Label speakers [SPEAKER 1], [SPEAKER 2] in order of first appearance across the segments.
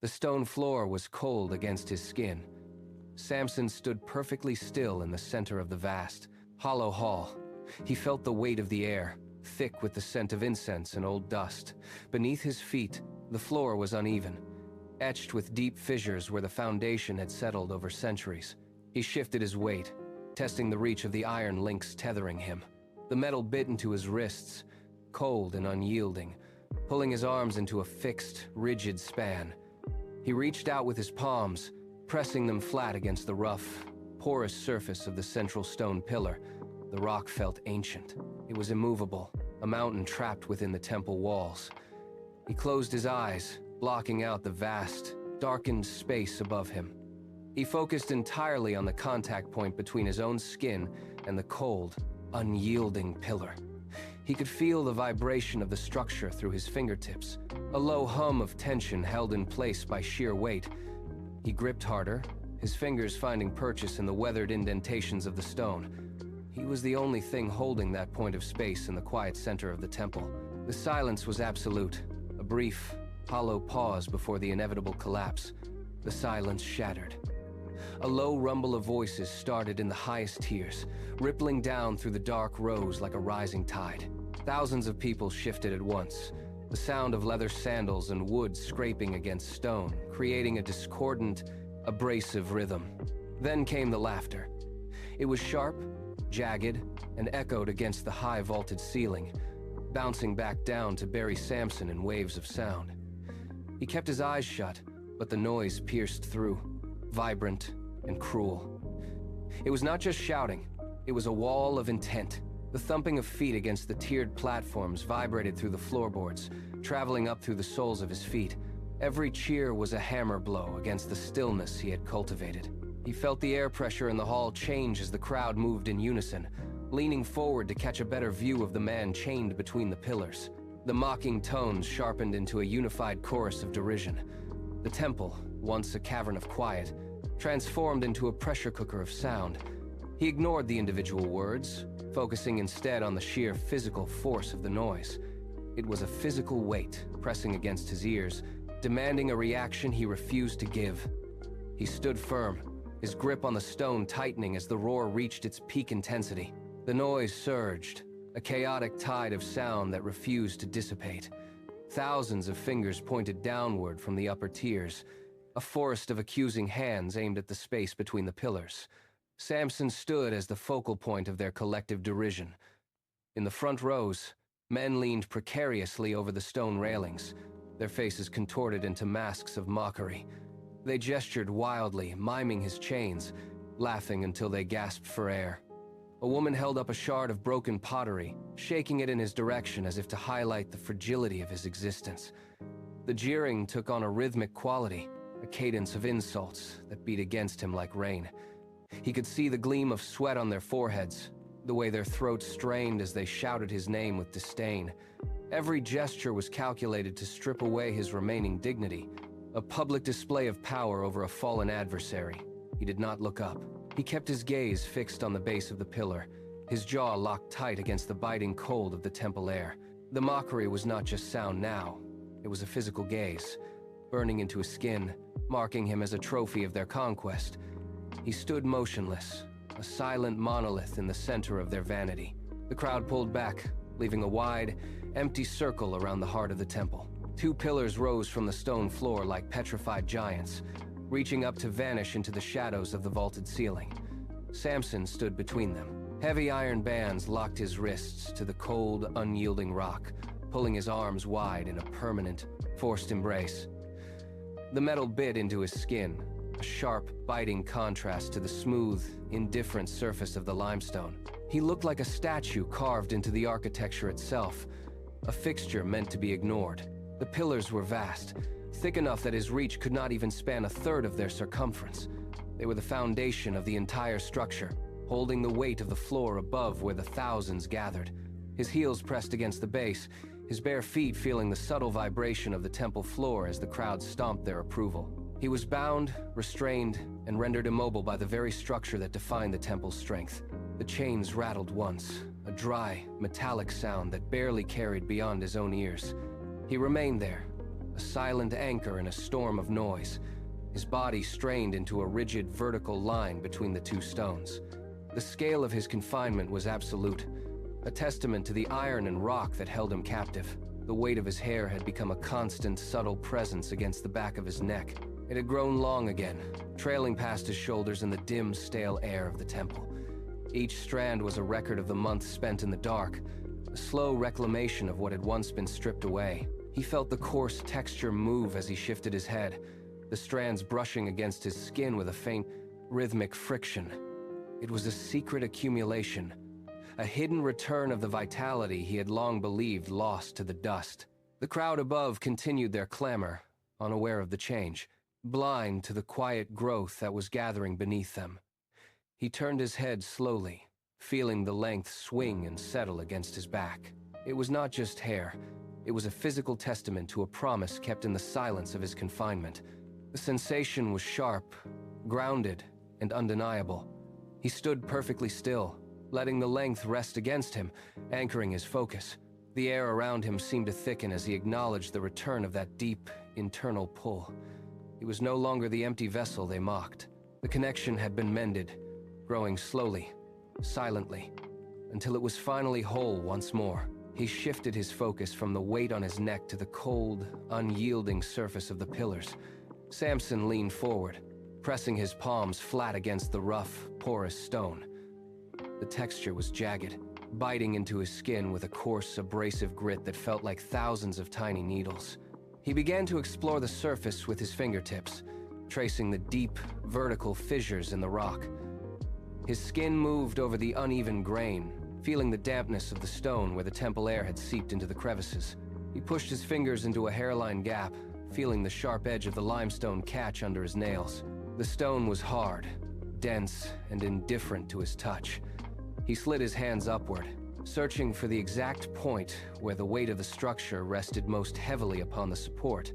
[SPEAKER 1] The stone floor was cold against his skin. Samson stood perfectly still in the center of the vast, hollow hall. He felt the weight of the air, thick with the scent of incense and old dust. Beneath his feet, the floor was uneven, etched with deep fissures where the foundation had settled over centuries. He shifted his weight, testing the reach of the iron links tethering him. The metal bit into his wrists, cold and unyielding, pulling his arms into a fixed, rigid span. He reached out with his palms, pressing them flat against the rough, porous surface of the central stone pillar. The rock felt ancient. It was immovable, a mountain trapped within the temple walls. He closed his eyes, blocking out the vast, darkened space above him. He focused entirely on the contact point between his own skin and the cold, unyielding pillar. He could feel the vibration of the structure through his fingertips, a low hum of tension held in place by sheer weight. He gripped harder, his fingers finding purchase in the weathered indentations of the stone. He was the only thing holding that point of space in the quiet center of the temple. The silence was absolute, a brief, hollow pause before the inevitable collapse. The silence shattered. A low rumble of voices started in the highest tiers, rippling down through the dark rows like a rising tide. Thousands of people shifted at once, the sound of leather sandals and wood scraping against stone, creating a discordant, abrasive rhythm. Then came the laughter. It was sharp, jagged, and echoed against the high vaulted ceiling, bouncing back down to bury Samson in waves of sound. He kept his eyes shut, but the noise pierced through, vibrant and cruel. It was not just shouting, it was a wall of intent. The thumping of feet against the tiered platforms vibrated through the floorboards, traveling up through the soles of his feet. Every cheer was a hammer blow against the stillness he had cultivated. He felt the air pressure in the hall change as the crowd moved in unison, leaning forward to catch a better view of the man chained between the pillars. The mocking tones sharpened into a unified chorus of derision. The temple, once a cavern of quiet, transformed into a pressure cooker of sound. He ignored the individual words, focusing instead on the sheer physical force of the noise. It was a physical weight pressing against his ears, demanding a reaction he refused to give. He stood firm, his grip on the stone tightening as the roar reached its peak intensity. The noise surged, a chaotic tide of sound that refused to dissipate. Thousands of fingers pointed downward from the upper tiers, a forest of accusing hands aimed at the space between the pillars. Samson stood as the focal point of their collective derision. In the front rows, men leaned precariously over the stone railings, their faces contorted into masks of mockery. They gestured wildly, miming his chains, laughing until they gasped for air. A woman held up a shard of broken pottery, shaking it in his direction as if to highlight the fragility of his existence. The jeering took on a rhythmic quality, a cadence of insults that beat against him like rain. He could see the gleam of sweat on their foreheads, the way their throats strained as they shouted his name with disdain. Every gesture was calculated to strip away his remaining dignity, a public display of power over a fallen adversary. He did not look up. He kept his gaze fixed on the base of the pillar, his jaw locked tight against the biting cold of the temple air. The mockery was not just sound now. It was a physical gaze, burning into his skin, marking him as a trophy of their conquest. He stood motionless, a silent monolith in the center of their vanity. The crowd pulled back, leaving a wide, empty circle around the heart of the temple. Two pillars rose from the stone floor like petrified giants, reaching up to vanish into the shadows of the vaulted ceiling. Samson stood between them. Heavy iron bands locked his wrists to the cold, unyielding rock, pulling his arms wide in a permanent, forced embrace. The metal bit into his skin, a sharp, biting contrast to the smooth, indifferent surface of the limestone. He looked like a statue carved into the architecture itself, a fixture meant to be ignored. The pillars were vast, thick enough that his reach could not even span a third of their circumference. They were the foundation of the entire structure, holding the weight of the floor above where the thousands gathered. His heels pressed against the base, his bare feet feeling the subtle vibration of the temple floor as the crowd stomped their approval. He was bound, restrained, and rendered immobile by the very structure that defined the temple's strength. The chains rattled once, a dry, metallic sound that barely carried beyond his own ears. He remained there, a silent anchor in a storm of noise, his body strained into a rigid vertical line between the two stones. The scale of his confinement was absolute, a testament to the iron and rock that held him captive. The weight of his hair had become a constant, subtle presence against the back of his neck. It had grown long again, trailing past his shoulders in the dim, stale air of the temple. Each strand was a record of the months spent in the dark, a slow reclamation of what had once been stripped away. He felt the coarse texture move as he shifted his head, the strands brushing against his skin with a faint, rhythmic friction. It was a secret accumulation, a hidden return of the vitality he had long believed lost to the dust. The crowd above continued their clamor, unaware of the change, blind to the quiet growth that was gathering beneath them. He turned his head slowly, feeling the length swing and settle against his back. It was not just hair, it was a physical testament to a promise kept in the silence of his confinement. The sensation was sharp, grounded, and undeniable. He stood perfectly still, letting the length rest against him, anchoring his focus. The air around him seemed to thicken as he acknowledged the return of that deep, internal pull. He was no longer the empty vessel they mocked. The connection had been mended, growing slowly, silently, until it was finally whole once more. He shifted his focus from the weight on his neck to the cold, unyielding surface of the pillars. Samson leaned forward, pressing his palms flat against the rough, porous stone. The texture was jagged, biting into his skin with a coarse, abrasive grit that felt like thousands of tiny needles. He began to explore the surface with his fingertips, tracing the deep, vertical fissures in the rock. His skin moved over the uneven grain, feeling the dampness of the stone where the temple air had seeped into the crevices. He pushed his fingers into a hairline gap, feeling the sharp edge of the limestone catch under his nails. The stone was hard, dense, and indifferent to his touch. He slid his hands upward, searching for the exact point where the weight of the structure rested most heavily upon the support.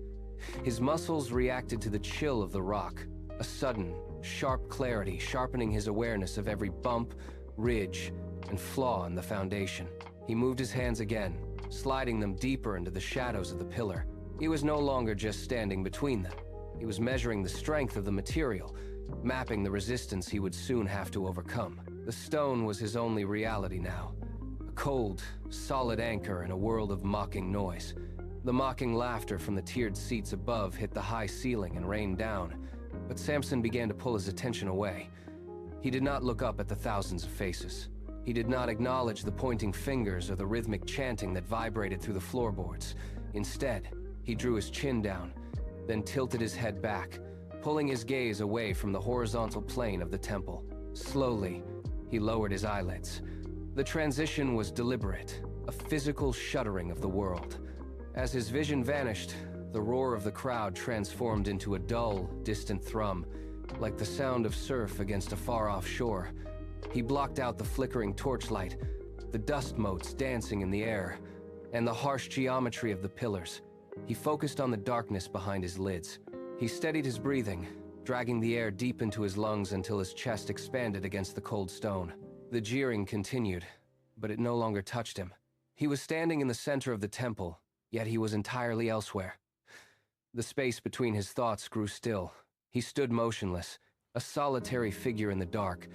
[SPEAKER 1] His muscles reacted to the chill of the rock, a sudden, sharp clarity sharpening his awareness of every bump, ridge, and flaw in the foundation. He moved his hands again, sliding them deeper into the shadows of the pillar. He was no longer just standing between them. He was measuring the strength of the material, mapping the resistance he would soon have to overcome. The stone was his only reality now, a cold, solid anchor in a world of mocking noise. The mocking laughter from the tiered seats above hit the high ceiling and rained down, but Samson began to pull his attention away. He did not look up at the thousands of faces. He did not acknowledge the pointing fingers or the rhythmic chanting that vibrated through the floorboards. Instead, he drew his chin down, then tilted his head back, pulling his gaze away from the horizontal plane of the temple. Slowly, he lowered his eyelids. The transition was deliberate, a physical shuddering of the world. As his vision vanished, the roar of the crowd transformed into a dull, distant thrum, like the sound of surf against a far-off shore. He blocked out the flickering torchlight, the dust motes dancing in the air, and the harsh geometry of the pillars. He focused on the darkness behind his lids. He steadied his breathing, dragging the air deep into his lungs until his chest expanded against the cold stone. The jeering continued, but it no longer touched him. He was standing in the center of the temple, yet he was entirely elsewhere. The space between his thoughts grew still. He stood motionless, a solitary figure in the dark,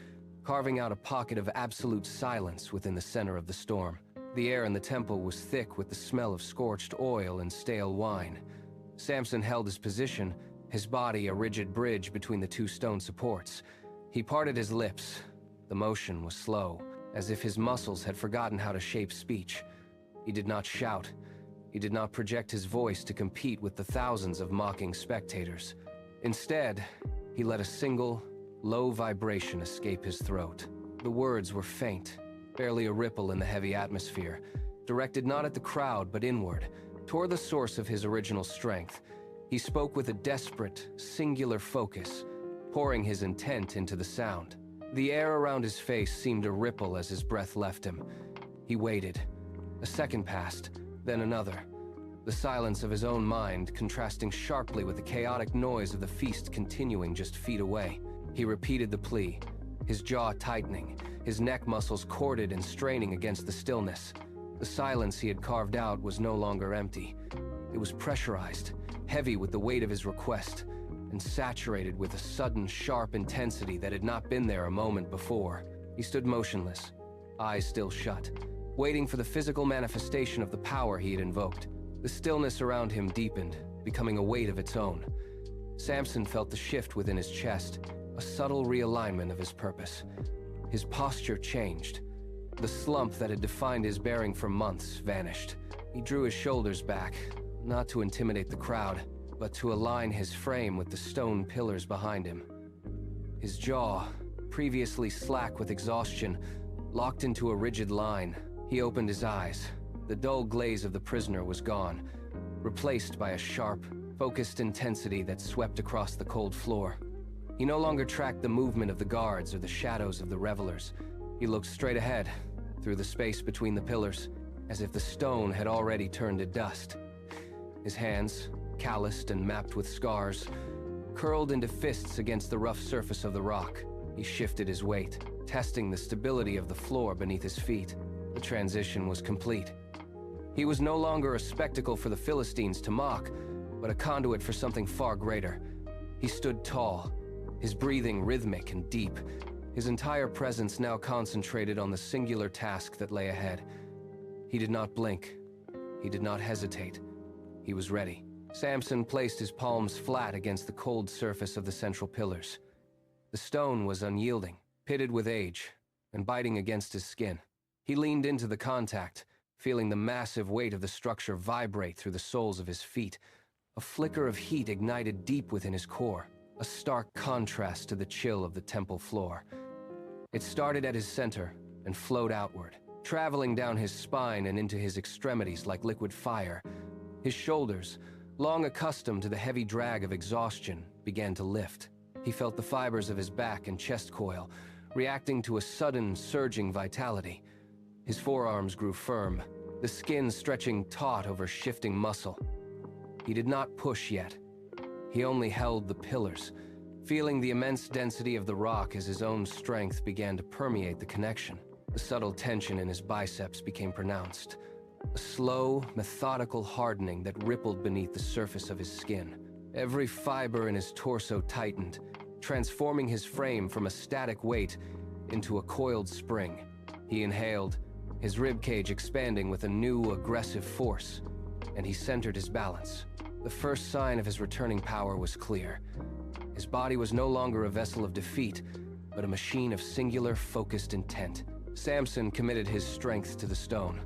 [SPEAKER 1] carving out a pocket of absolute silence within the center of the storm. The air in the temple was thick with the smell of scorched oil and stale wine. Samson held his position, his body a rigid bridge between the two stone supports. He parted his lips. The motion was slow, as if his muscles had forgotten how to shape speech. He did not shout. He did not project his voice to compete with the thousands of mocking spectators. Instead, he let a single, low vibration escape his throat. The words were faint, barely a ripple in the heavy atmosphere, directed not at the crowd but inward, toward the source of his original strength. He spoke with a desperate, singular focus, pouring his intent into the sound. The air around his face seemed to ripple as his breath left him. He waited. A second passed, then another. The silence of his own mind contrasting sharply with the chaotic noise of the feast continuing just feet away. He repeated the plea, his jaw tightening, his neck muscles corded and straining against the stillness. The silence he had carved out was no longer empty. It was pressurized, heavy with the weight of his request, and saturated with a sudden, sharp intensity that had not been there a moment before. He stood motionless, eyes still shut, waiting for the physical manifestation of the power he had invoked. The stillness around him deepened, becoming a weight of its own. Samson felt the shift within his chest, a subtle realignment of his purpose. His posture changed. The slump that had defined his bearing for months vanished. He drew his shoulders back, not to intimidate the crowd, but to align his frame with the stone pillars behind him. His jaw, previously slack with exhaustion, locked into a rigid line. He opened his eyes. The dull glaze of the prisoner was gone, replaced by a sharp, focused intensity that swept across the cold floor. He no longer tracked the movement of the guards or the shadows of the revelers. He looked straight ahead, through the space between the pillars, as if the stone had already turned to dust. His hands, calloused and mapped with scars, curled into fists against the rough surface of the rock. He shifted his weight, testing the stability of the floor beneath his feet. The transition was complete. He was no longer a spectacle for the Philistines to mock, but a conduit for something far greater. He stood tall, his breathing rhythmic and deep, his entire presence now concentrated on the singular task that lay ahead. He did not blink. He did not hesitate. He was ready. Samson placed his palms flat against the cold surface of the central pillars. The stone was unyielding, pitted with age, and biting against his skin. He leaned into the contact, feeling the massive weight of the structure vibrate through the soles of his feet. A flicker of heat ignited deep within his core, a stark contrast to the chill of the temple floor. It started at his center and flowed outward, traveling down his spine and into his extremities like liquid fire. His shoulders, long accustomed to the heavy drag of exhaustion, began to lift. He felt the fibers of his back and chest coil, reacting to a sudden, surging vitality. His forearms grew firm, the skin stretching taut over shifting muscle. He did not push yet. He only held the pillars, feeling the immense density of the rock as his own strength began to permeate the connection. The subtle tension in his biceps became pronounced, a slow, methodical hardening that rippled beneath the surface of his skin. Every fiber in his torso tightened, transforming his frame from a static weight into a coiled spring. He inhaled, his ribcage expanding with a new, aggressive force, and he centered his balance. The first sign of his returning power was clear. His body was no longer a vessel of defeat, but a machine of singular, focused intent. Samson committed his strength to the stone.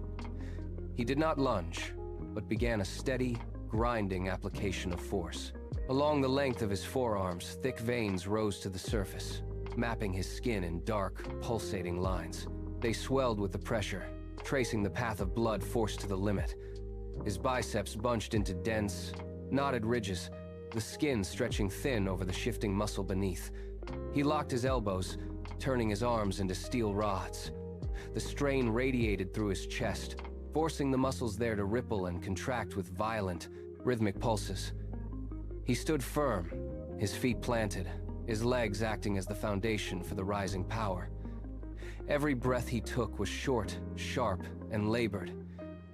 [SPEAKER 1] He did not lunge, but began a steady, grinding application of force. Along the length of his forearms, thick veins rose to the surface, mapping his skin in dark, pulsating lines. They swelled with the pressure, tracing the path of blood forced to the limit. His biceps bunched into dense, knotted ridges, the skin stretching thin over the shifting muscle beneath. He locked his elbows, turning his arms into steel rods. The strain radiated through his chest, forcing the muscles there to ripple and contract with violent, rhythmic pulses. He stood firm, his feet planted, his legs acting as the foundation for the rising power. Every breath he took was short, sharp, and labored,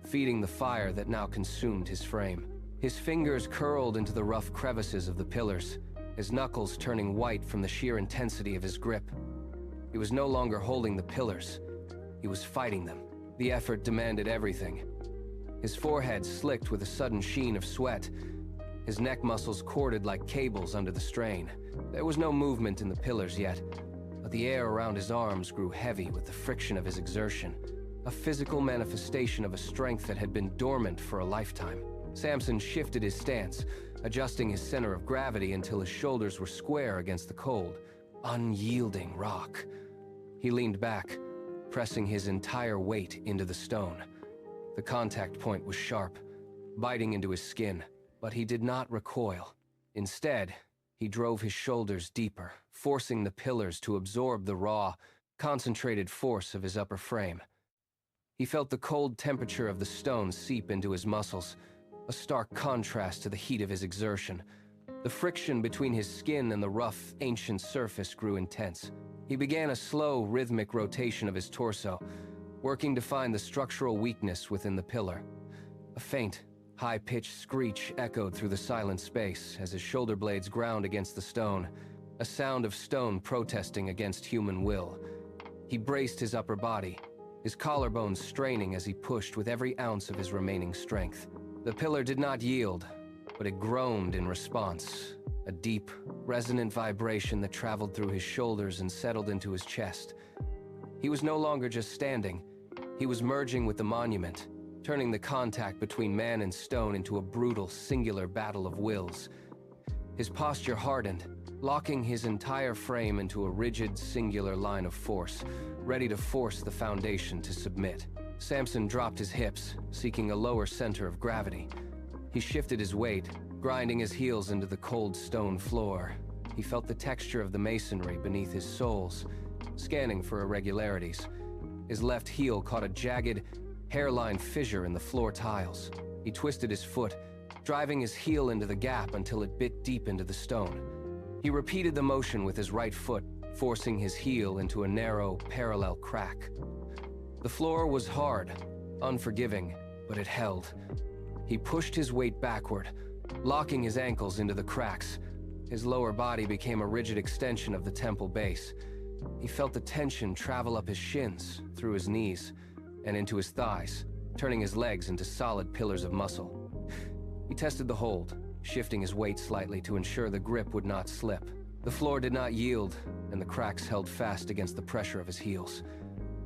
[SPEAKER 1] feeding the fire that now consumed his frame. His fingers curled into the rough crevices of the pillars, his knuckles turning white from the sheer intensity of his grip. He was no longer holding the pillars. He was fighting them. The effort demanded everything. His forehead slicked with a sudden sheen of sweat. His neck muscles corded like cables under the strain. There was no movement in the pillars yet, but the air around his arms grew heavy with the friction of his exertion, a physical manifestation of a strength that had been dormant for a lifetime. Samson shifted his stance, adjusting his center of gravity until his shoulders were square against the cold, unyielding rock. He leaned back, pressing his entire weight into the stone. The contact point was sharp, biting into his skin, but he did not recoil. Instead, he drove his shoulders deeper, forcing the pillars to absorb the raw, concentrated force of his upper frame. He felt the cold temperature of the stone seep into his muscles, a stark contrast to the heat of his exertion. The friction between his skin and the rough, ancient surface grew intense. He began a slow, rhythmic rotation of his torso, working to find the structural weakness within the pillar. A faint, High-pitched screech echoed through the silent space as his shoulder blades ground against the stone, a sound of stone protesting against human will. He braced his upper body, his collarbones straining as he pushed with every ounce of his remaining strength. The pillar did not yield, but it groaned in response, a deep, resonant vibration that traveled through his shoulders and settled into his chest. He was no longer just standing, he was merging with the monument, turning the contact between man and stone into a brutal, singular battle of wills. His posture hardened, locking his entire frame into a rigid, singular line of force, ready to force the foundation to submit. Samson dropped his hips, seeking a lower center of gravity. He shifted his weight, grinding his heels into the cold stone floor. He felt the texture of the masonry beneath his soles, scanning for irregularities. His left heel caught a jagged, hairline fissure in the floor tiles. He twisted his foot, driving his heel into the gap until it bit deep into the stone. He repeated the motion with his right foot, forcing his heel into a narrow, parallel crack. The floor was hard, unforgiving, but it held. He pushed his weight backward, locking his ankles into the cracks. His lower body became a rigid extension of the temple base. He felt the tension travel up his shins, through his knees, and into his thighs, turning his legs into solid pillars of muscle. He tested the hold, shifting his weight slightly to ensure the grip would not slip. The floor did not yield, and the cracks held fast against the pressure of his heels.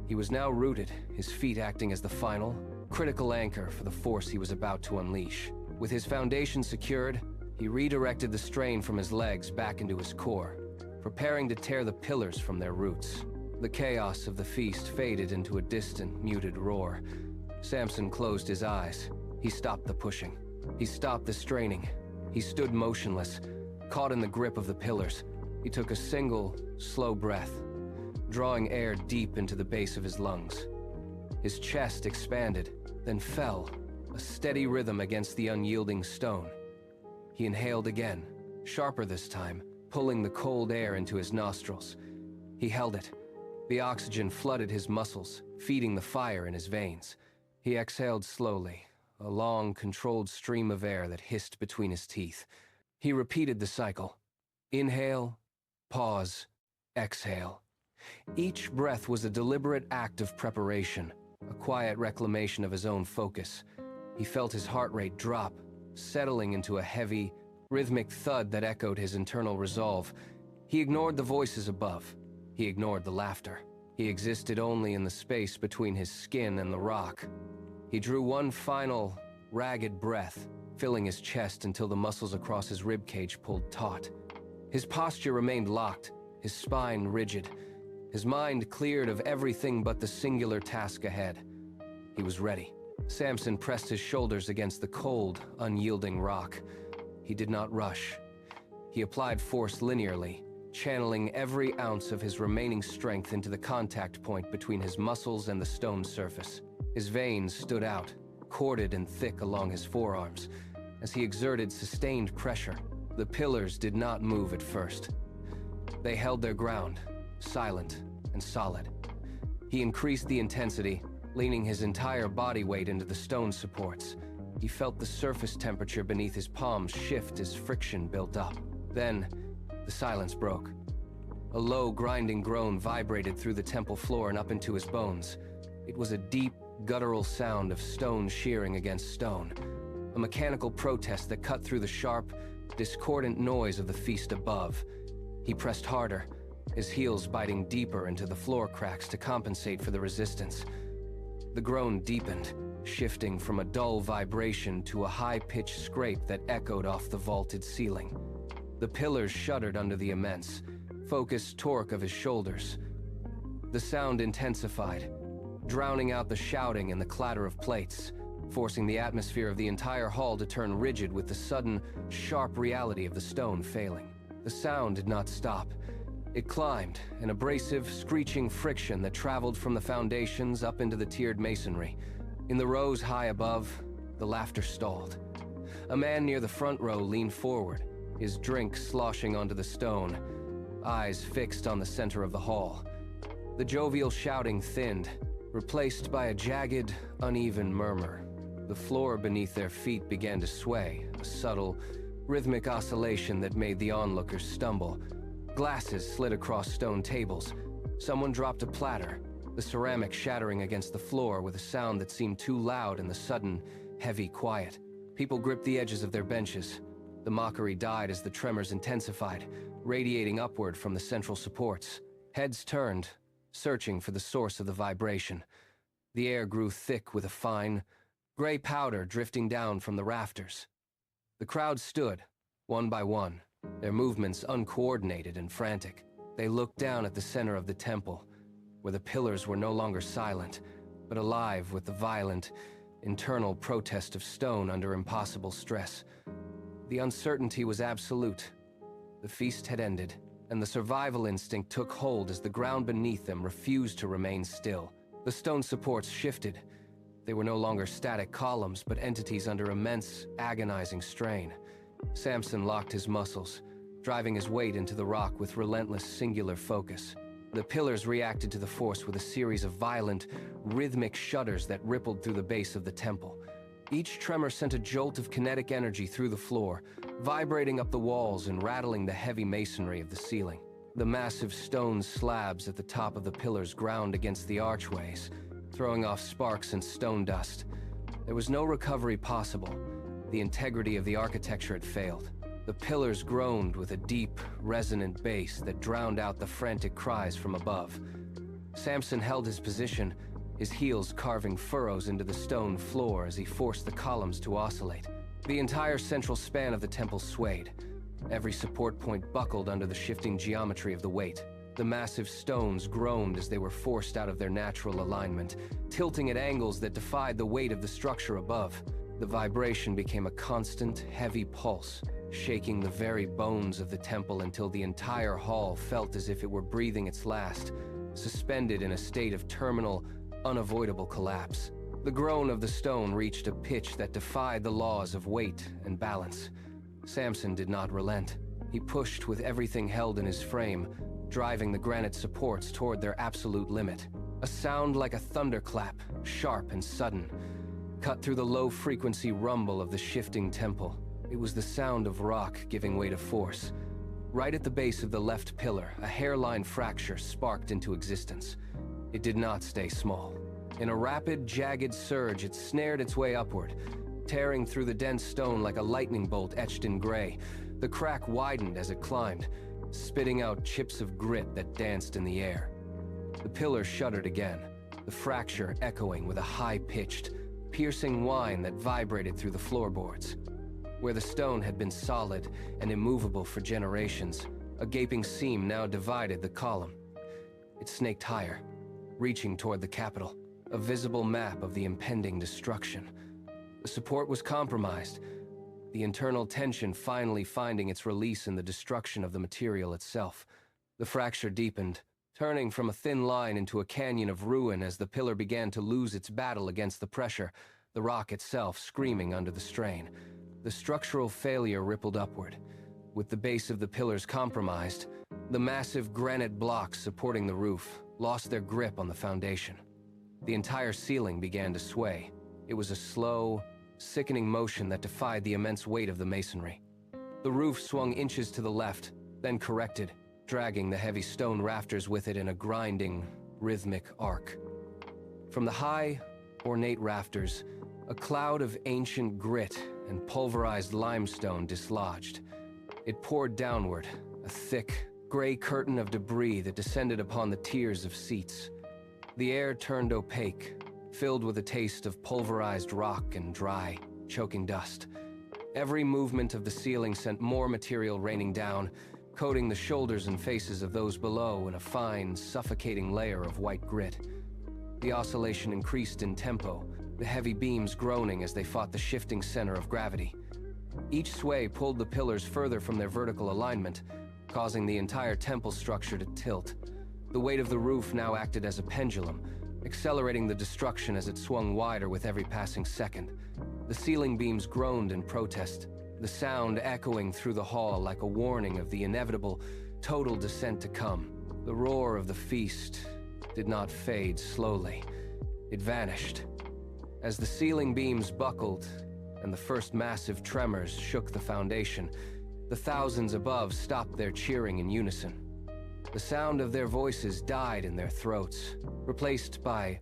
[SPEAKER 1] He was now rooted, his feet acting as the final, critical anchor for the force he was about to unleash. With his foundation secured, he redirected the strain from his legs back into his core, preparing to tear the pillars from their roots. The chaos of the feast faded into a distant, muted roar. Samson closed his eyes. He stopped the pushing. He stopped the straining. He stood motionless, caught in the grip of the pillars. He took a single, slow breath, drawing air deep into the base of his lungs. His chest expanded, then fell, a steady rhythm against the unyielding stone. He inhaled again, sharper this time, pulling the cold air into his nostrils. He held it. The oxygen flooded his muscles, feeding the fire in his veins. He exhaled slowly, a long, controlled stream of air that hissed between his teeth. He repeated the cycle. Inhale, pause, exhale. Each breath was a deliberate act of preparation, a quiet reclamation of his own focus. He felt his heart rate drop, settling into a heavy, rhythmic thud that echoed his internal resolve. He ignored the voices above. He ignored the laughter. He existed only in the space between his skin and the rock. He drew one final, ragged breath, filling his chest until the muscles across his ribcage pulled taut. His posture remained locked, his spine rigid, his mind cleared of everything but the singular task ahead. He was ready. Samson pressed his shoulders against the cold, unyielding rock. He did not rush. He applied force linearly, channeling every ounce of his remaining strength into the contact point between his muscles and the stone surface. His veins stood out, corded and thick along his forearms. As he exerted sustained pressure, the pillars did not move at first. They held their ground, silent and solid. He increased the intensity, leaning his entire body weight into the stone supports. He felt the surface temperature beneath his palms shift as friction built up. Then, the silence broke. A low, grinding groan vibrated through the temple floor and up into his bones. It was a deep, guttural sound of stone shearing against stone, a mechanical protest that cut through the sharp, discordant noise of the feast above. He pressed harder, his heels biting deeper into the floor cracks to compensate for the resistance. The groan deepened, shifting from a dull vibration to a high-pitched scrape that echoed off the vaulted ceiling. The pillars shuddered under the immense, focused torque of his shoulders. The sound intensified, drowning out the shouting and the clatter of plates, forcing the atmosphere of the entire hall to turn rigid with the sudden, sharp reality of the stone failing. The sound did not stop. It climbed, an abrasive, screeching friction that traveled from the foundations up into the tiered masonry. In the rows high above, the laughter stalled. A man near the front row leaned forward, his drink sloshing onto the stone, eyes fixed on the center of the hall. The jovial shouting thinned, replaced by a jagged, uneven murmur. The floor beneath their feet began to sway, a subtle, rhythmic oscillation that made the onlookers stumble. Glasses slid across stone tables. Someone dropped a platter, the ceramic shattering against the floor with a sound that seemed too loud in the sudden, heavy quiet. People gripped the edges of their benches. The mockery died as the tremors intensified, radiating upward from the central supports. Heads turned, searching for the source of the vibration. The air grew thick with a fine, gray powder drifting down from the rafters. The crowd stood, one by one, their movements uncoordinated and frantic. They looked down at the center of the temple, where the pillars were no longer silent, but alive with the violent, internal protest of stone under impossible stress. The uncertainty was absolute. The feast had ended, and the survival instinct took hold as the ground beneath them refused to remain still. The stone supports shifted. They were no longer static columns, but entities under immense, agonizing strain. Samson locked his muscles, driving his weight into the rock with relentless, singular focus. The pillars reacted to the force with a series of violent, rhythmic shudders that rippled through the base of the temple. Each tremor sent a jolt of kinetic energy through the floor, vibrating up the walls and rattling the heavy masonry of the ceiling. The massive stone slabs at the top of the pillars ground against the archways, throwing off sparks and stone dust. There was no recovery possible. The integrity of the architecture had failed. The pillars groaned with a deep, resonant bass that drowned out the frantic cries from above. Samson held his position, his heels carving furrows into the stone floor as he forced the columns to oscillate. The entire central span of the temple swayed. Every support point buckled under the shifting geometry of the weight. The massive stones groaned as they were forced out of their natural alignment, tilting at angles that defied the weight of the structure above. The vibration became a constant, heavy pulse, shaking the very bones of the temple until the entire hall felt as if it were breathing its last, suspended in a state of terminal, unavoidable collapse. The groan of the stone reached a pitch that defied the laws of weight and balance. Samson did not relent. He pushed with everything held in his frame, driving the granite supports toward their absolute limit. A sound like a thunderclap, sharp and sudden, cut through the low-frequency rumble of the shifting temple. It was the sound of rock giving way to force. Right at the base of the left pillar, a hairline fracture sparked into existence. It did not stay small. In a rapid, jagged surge, it snared its way upward, tearing through the dense stone like a lightning bolt etched in gray. The crack widened as it climbed, spitting out chips of grit that danced in the air. The pillar shuddered again, the fracture echoing with a high-pitched, piercing whine that vibrated through the floorboards. Where the stone had been solid and immovable for generations, a gaping seam now divided the column. It snaked higher, reaching toward the capital, a visible map of the impending destruction. The support was compromised, the internal tension finally finding its release in the destruction of the material itself. The fracture deepened, turning from a thin line into a canyon of ruin as the pillar began to lose its battle against the pressure, the rock itself screaming under the strain. The structural failure rippled upward. With the base of the pillars compromised, the massive granite blocks supporting the roof lost their grip on the foundation. The entire ceiling began to sway. It was a slow, sickening motion that defied the immense weight of the masonry. The roof swung inches to the left, then corrected, dragging the heavy stone rafters with it in a grinding, rhythmic arc. From the high, ornate rafters, a cloud of ancient grit and pulverized limestone dislodged. It poured downward, a thick, gray curtain of debris that descended upon the tiers of seats. The air turned opaque, filled with a taste of pulverized rock and dry, choking dust. Every movement of the ceiling sent more material raining down, coating the shoulders and faces of those below in a fine, suffocating layer of white grit. The oscillation increased in tempo, the heavy beams groaning as they fought the shifting center of gravity. Each sway pulled the pillars further from their vertical alignment, causing the entire temple structure to tilt. The weight of the roof now acted as a pendulum, accelerating the destruction as it swung wider with every passing second. The ceiling beams groaned in protest, the sound echoing through the hall like a warning of the inevitable, total descent to come. The roar of the feast did not fade slowly. It vanished, As the ceiling beams buckled and the first massive tremors shook the foundation, the thousands above stopped their cheering in unison. The sound of their voices died in their throats, replaced by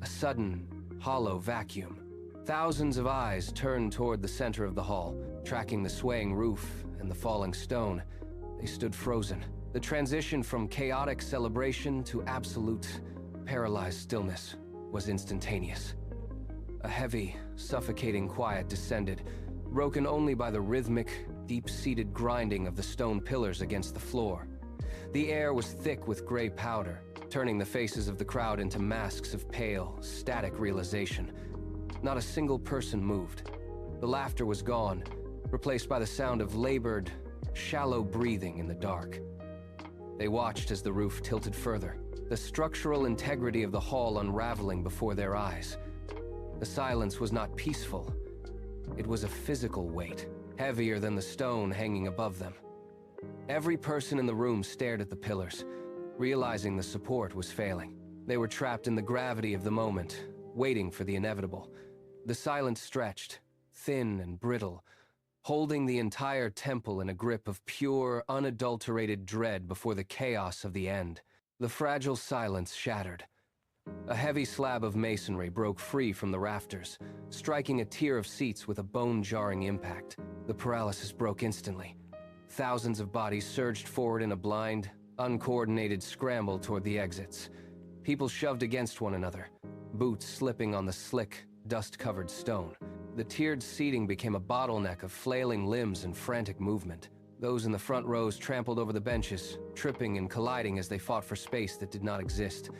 [SPEAKER 1] a sudden, hollow vacuum. Thousands of eyes turned toward the center of the hall, tracking the swaying roof and the falling stone. They stood frozen. The transition from chaotic celebration to absolute, paralyzed stillness was instantaneous. A heavy, suffocating quiet descended, broken only by the rhythmic, deep-seated grinding of the stone pillars against the floor. The air was thick with gray powder, turning the faces of the crowd into masks of pale, static realization. Not a single person moved. The laughter was gone, replaced by the sound of labored, shallow breathing in the dark. They watched as the roof tilted further, the structural integrity of the hall unraveling before their eyes. The silence was not peaceful. It was a physical weight, heavier than the stone hanging above them. Every person in the room stared at the pillars, realizing the support was failing. They were trapped in the gravity of the moment, waiting for the inevitable. The silence stretched, thin and brittle, holding the entire temple in a grip of pure, unadulterated dread before the chaos of the end. The fragile silence shattered. A heavy slab of masonry broke free from the rafters, striking a tier of seats with a bone-jarring impact. The paralysis broke instantly. Thousands of bodies surged forward in a blind, uncoordinated scramble toward the exits. People shoved against one another, boots slipping on the slick, dust-covered stone. The tiered seating became a bottleneck of flailing limbs and frantic movement. Those in the front rows trampled over the benches, tripping and colliding as they fought for space that did not exist.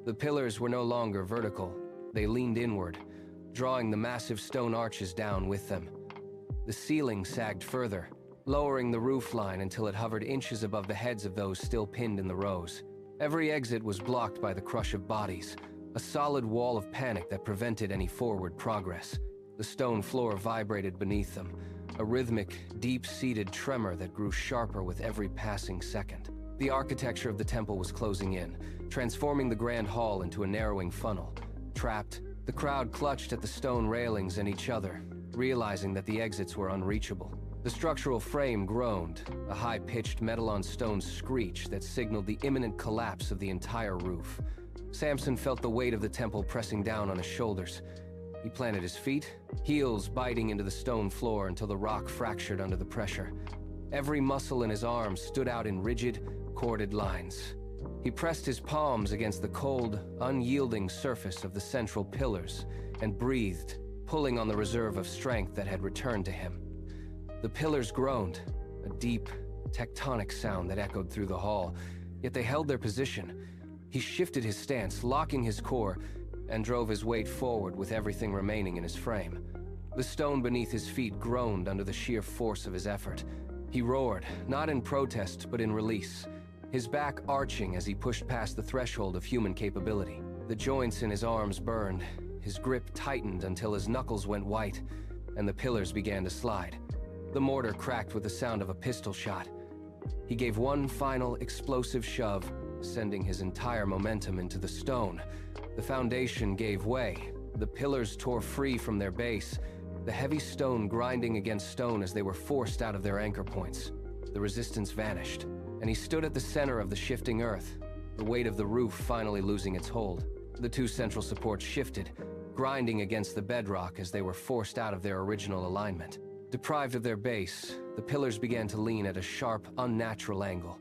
[SPEAKER 1] The pillars were no longer vertical. They leaned inward, drawing the massive stone arches down with them. The ceiling sagged further, lowering the roofline until it hovered inches above the heads of those still pinned in the rows. Every exit was blocked by the crush of bodies, a solid wall of panic that prevented any forward progress. The stone floor vibrated beneath them, a rhythmic, deep-seated tremor that grew sharper with every passing second. The architecture of the temple was closing in, transforming the grand hall into a narrowing funnel. Trapped, the crowd clutched at the stone railings and each other, realizing that the exits were unreachable. The structural frame groaned, a high-pitched metal-on-stone screech that signaled the imminent collapse of the entire roof. Samson felt the weight of the temple pressing down on his shoulders. He planted his feet, heels biting into the stone floor until the rock fractured under the pressure. Every muscle in his arms stood out in rigid, corded lines. He pressed his palms against the cold, unyielding surface of the central pillars and breathed, pulling on the reserve of strength that had returned to him. The pillars groaned, a deep, tectonic sound that echoed through the hall, yet they held their position. He shifted his stance, locking his core, and drove his weight forward with everything remaining in his frame. The stone beneath his feet groaned under the sheer force of his effort. He roared, not in protest, but in release, his back arching as he pushed past the threshold of human capability. The joints in his arms burned, his grip tightened until his knuckles went white, and the pillars began to slide. The mortar cracked with the sound of a pistol shot. He gave one final explosive shove, sending his entire momentum into the stone. The foundation gave way. The pillars tore free from their base, the heavy stone grinding against stone as they were forced out of their anchor points. The resistance vanished, and he stood at the center of the shifting earth, the weight of the roof finally losing its hold. The two central supports shifted, grinding against the bedrock as they were forced out of their original alignment. Deprived of their base, the pillars began to lean at a sharp, unnatural angle.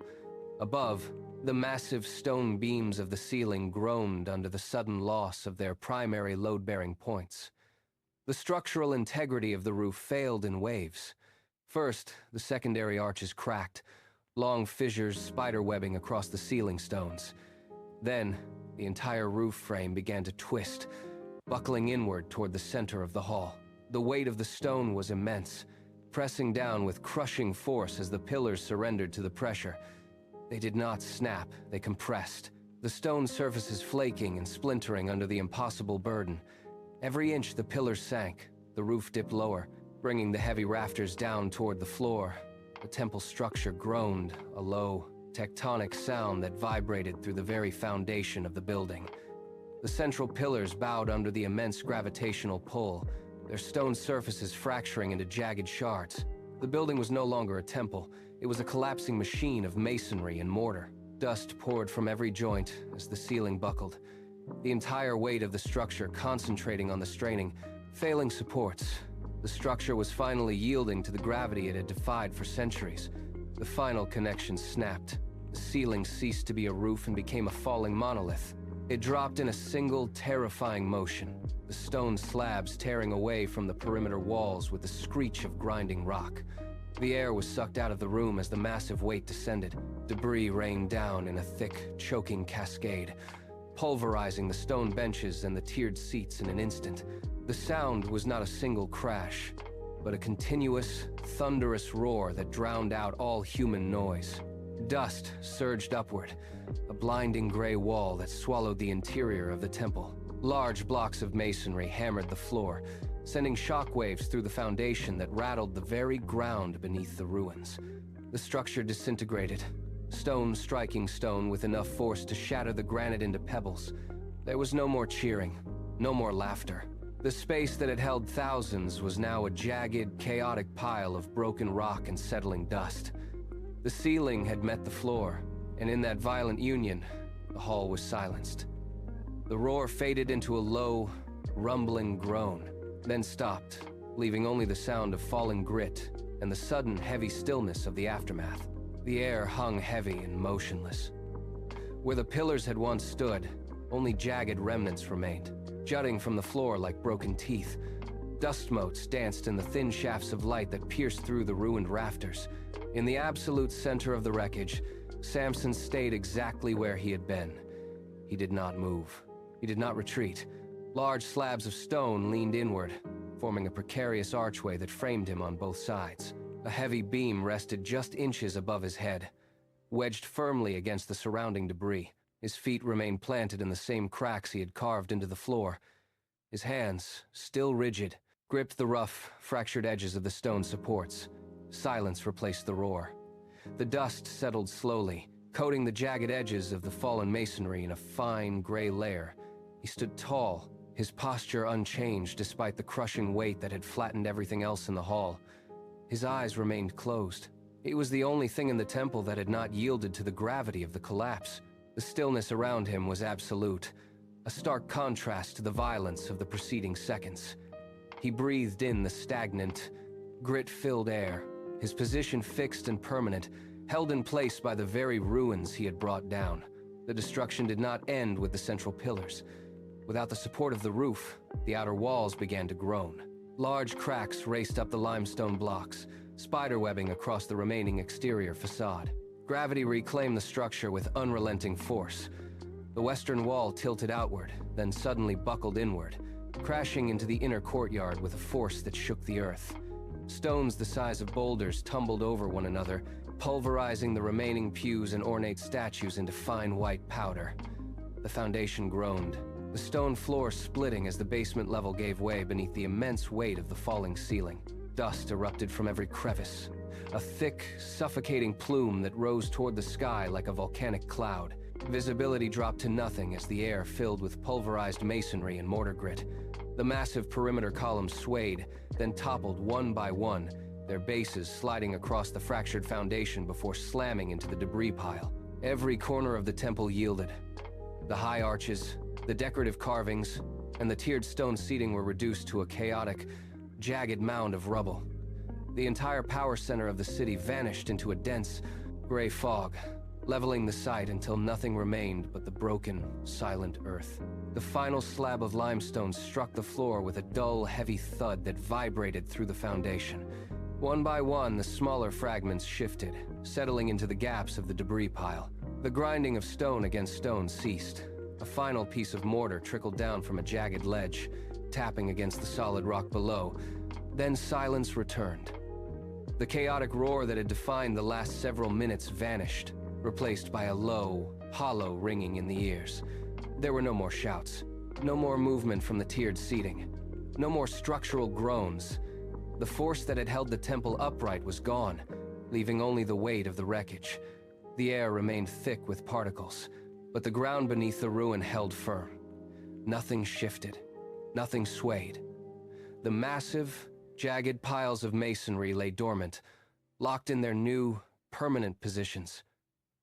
[SPEAKER 1] Above, the massive stone beams of the ceiling groaned under the sudden loss of their primary load-bearing points. The structural integrity of the roof failed in waves. First, the secondary arches cracked, long fissures spiderwebbing across the ceiling stones. Then, the entire roof frame began to twist, buckling inward toward the center of the hall. The weight of the stone was immense, pressing down with crushing force as the pillars surrendered to the pressure. They did not snap, they compressed, the stone surfaces flaking and splintering under the impossible burden. Every inch the pillars sank, the roof dipped lower, bringing the heavy rafters down toward the floor. The temple structure groaned, a low, tectonic sound that vibrated through the very foundation of the building. The central pillars bowed under the immense gravitational pull, their stone surfaces fracturing into jagged shards. The building was no longer a temple. It was a collapsing machine of masonry and mortar. Dust poured from every joint as the ceiling buckled, the entire weight of the structure concentrating on the straining, failing supports. The structure was finally yielding to the gravity it had defied for centuries. The final connection snapped. The ceiling ceased to be a roof and became a falling monolith. It dropped in a single, terrifying motion, the stone slabs tearing away from the perimeter walls with the screech of grinding rock. The air was sucked out of the room as the massive weight descended. Debris rained down in a thick, choking cascade, pulverizing the stone benches and the tiered seats in an instant. The sound was not a single crash, but a continuous, thunderous roar that drowned out all human noise. Dust surged upward, a blinding gray wall that swallowed the interior of the temple. Large blocks of masonry hammered the floor, sending shockwaves through the foundation that rattled the very ground beneath the ruins. The structure disintegrated, stone striking stone with enough force to shatter the granite into pebbles. There was no more cheering, no more laughter. The space that had held thousands was now a jagged, chaotic pile of broken rock and settling dust. The ceiling had met the floor, and in that violent union, the hall was silenced. The roar faded into a low, rumbling groan, then stopped, leaving only the sound of falling grit and the sudden, heavy stillness of the aftermath. The air hung heavy and motionless. Where the pillars had once stood, only jagged remnants remained, jutting from the floor like broken teeth. Dust motes danced in the thin shafts of light that pierced through the ruined rafters. In the absolute center of the wreckage, Samson stayed exactly where he had been. He did not move. He did not retreat. Large slabs of stone leaned inward, forming a precarious archway that framed him on both sides. A heavy beam rested just inches above his head. Wedged firmly against the surrounding debris, his feet remained planted in the same cracks he had carved into the floor. His hands, still rigid, gripped the rough, fractured edges of the stone supports. Silence replaced the roar. The dust settled slowly, coating the jagged edges of the fallen masonry in a fine, gray layer. He stood tall, his posture unchanged despite the crushing weight that had flattened everything else in the hall. His eyes remained closed. It was the only thing in the temple that had not yielded to the gravity of the collapse. The stillness around him was absolute, a stark contrast to the violence of the preceding seconds. He breathed in the stagnant, grit-filled air, his position fixed and permanent, held in place by the very ruins he had brought down. The destruction did not end with the central pillars. Without the support of the roof, the outer walls began to groan. Large cracks raced up the limestone blocks, spiderwebbing across the remaining exterior facade. Gravity reclaimed the structure with unrelenting force. The western wall tilted outward, then suddenly buckled inward, crashing into the inner courtyard with a force that shook the earth. Stones the size of boulders tumbled over one another, pulverizing the remaining pews and ornate statues into fine white powder. The foundation groaned, the stone floor splitting as the basement level gave way beneath the immense weight of the falling ceiling. Dust erupted from every crevice, a thick, suffocating plume that rose toward the sky like a volcanic cloud. Visibility dropped to nothing as the air filled with pulverized masonry and mortar grit. The massive perimeter columns swayed, then toppled one by one, their bases sliding across the fractured foundation before slamming into the debris pile. Every corner of the temple yielded. The high arches, the decorative carvings, and the tiered stone seating were reduced to a chaotic, jagged mound of rubble. The entire power center of the city vanished into a dense, gray fog, leveling the site until nothing remained but the broken, silent earth. The final slab of limestone struck the floor with a dull, heavy thud that vibrated through the foundation. One by one, the smaller fragments shifted, settling into the gaps of the debris pile. The grinding of stone against stone ceased. A final piece of mortar trickled down from a jagged ledge, tapping against the solid rock below. Then silence returned. The chaotic roar that had defined the last several minutes vanished, replaced by a low, hollow ringing in the ears. There were no more shouts, no more movement from the tiered seating, no more structural groans. The force that had held the temple upright was gone, leaving only the weight of the wreckage. The air remained thick with particles, but the ground beneath the ruin held firm. Nothing shifted. Nothing swayed. The massive, jagged piles of masonry lay dormant, locked in their new, permanent positions.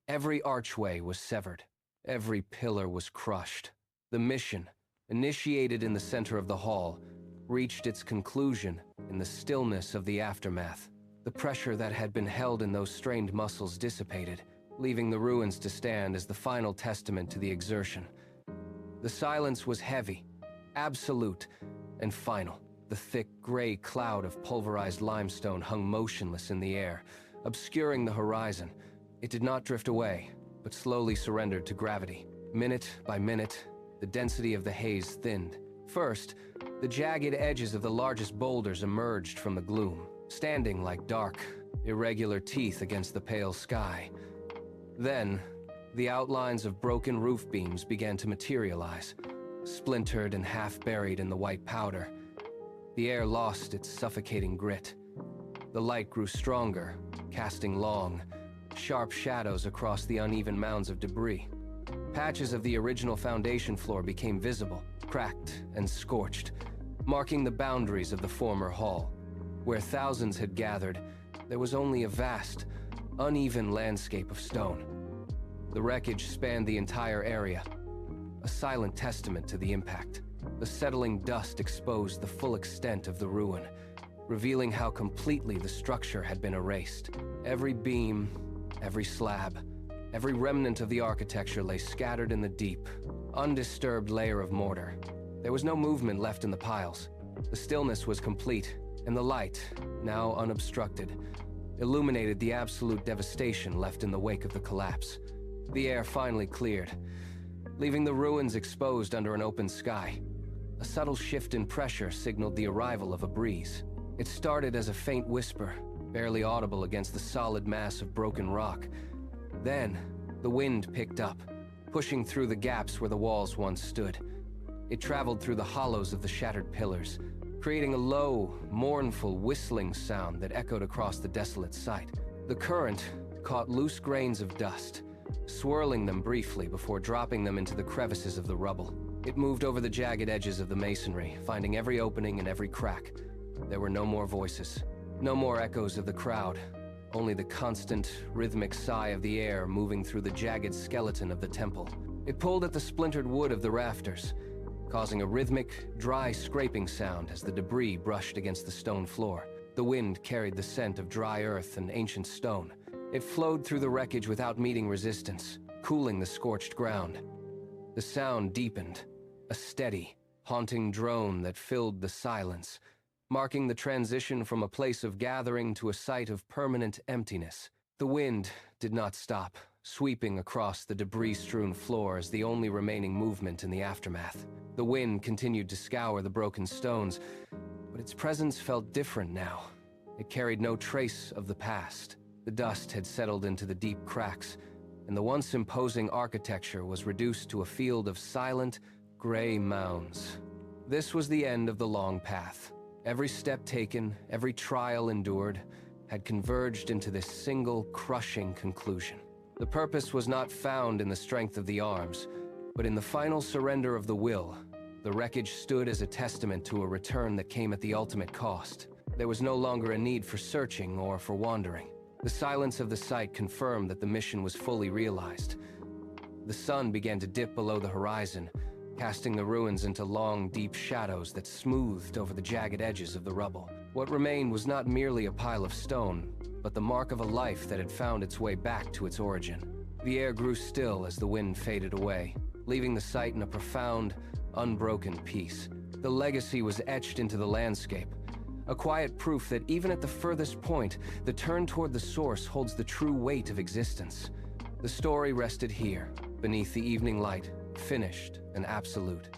[SPEAKER 1] Every archway was severed. Every pillar was crushed. The mission, initiated in the center of the hall, reached its conclusion in the stillness of the aftermath. The pressure that had been held in those strained muscles dissipated, leaving the ruins to stand as the final testament to the exertion. The silence was heavy, absolute, and final. The thick gray cloud of pulverized limestone hung motionless in the air, obscuring the horizon. It did not drift away, but slowly surrendered to gravity. Minute by minute, the density of the haze thinned. First, the jagged edges of the largest boulders emerged from the gloom, standing like dark, irregular teeth against the pale sky. Then, the outlines of broken roof beams began to materialize, splintered and half-buried in the white powder. The air lost its suffocating grit. The light grew stronger, casting long, sharp shadows across the uneven mounds of debris. Patches of the original foundation floor became visible, cracked and scorched, marking the boundaries of the former hall. Where thousands had gathered, there was only a vast, uneven landscape of stone. The wreckage spanned the entire area, a silent testament to the impact. The settling dust exposed the full extent of the ruin, revealing how completely the structure had been erased. Every beam, every slab, every remnant of the architecture lay scattered in the deep, undisturbed layer of mortar. There was no movement left in the piles. The stillness was complete, and the light, now unobstructed, illuminated the absolute devastation left in the wake of the collapse. The air finally cleared, leaving the ruins exposed under an open sky. A subtle shift in pressure signaled the arrival of a breeze. It started as a faint whisper, barely audible against the solid mass of broken rock. Then, the wind picked up, pushing through the gaps where the walls once stood. It traveled through the hollows of the shattered pillars, creating a low, mournful, whistling sound that echoed across the desolate site. The current caught loose grains of dust, swirling them briefly before dropping them into the crevices of the rubble. It moved over the jagged edges of the masonry, finding every opening and every crack. There were no more voices, no more echoes of the crowd, only the constant, rhythmic sigh of the air moving through the jagged skeleton of the temple. It pulled at the splintered wood of the rafters, causing a rhythmic, dry scraping sound as the debris brushed against the stone floor. The wind carried the scent of dry earth and ancient stone. It flowed through the wreckage without meeting resistance, cooling the scorched ground. The sound deepened, a steady, haunting drone that filled the silence, marking the transition from a place of gathering to a site of permanent emptiness. The wind did not stop, sweeping across the debris-strewn floor as the only remaining movement in the aftermath. The wind continued to scour the broken stones, but its presence felt different now. It carried no trace of the past. The dust had settled into the deep cracks, and the once imposing architecture was reduced to a field of silent, gray mounds. This was the end of the long path. Every step taken, every trial endured, had converged into this single, crushing conclusion. The purpose was not found in the strength of the arms, but in the final surrender of the will. The wreckage stood as a testament to a return that came at the ultimate cost. There was no longer a need for searching or for wandering. The silence of the site confirmed that the mission was fully realized. The sun began to dip below the horizon, casting the ruins into long, deep shadows that smoothed over the jagged edges of the rubble. What remained was not merely a pile of stone, but the mark of a life that had found its way back to its origin. The air grew still as the wind faded away, leaving the site in a profound, unbroken peace. The legacy was etched into the landscape, a quiet proof that even at the furthest point, the turn toward the source holds the true weight of existence. The story rested here, beneath the evening light, finished and absolute.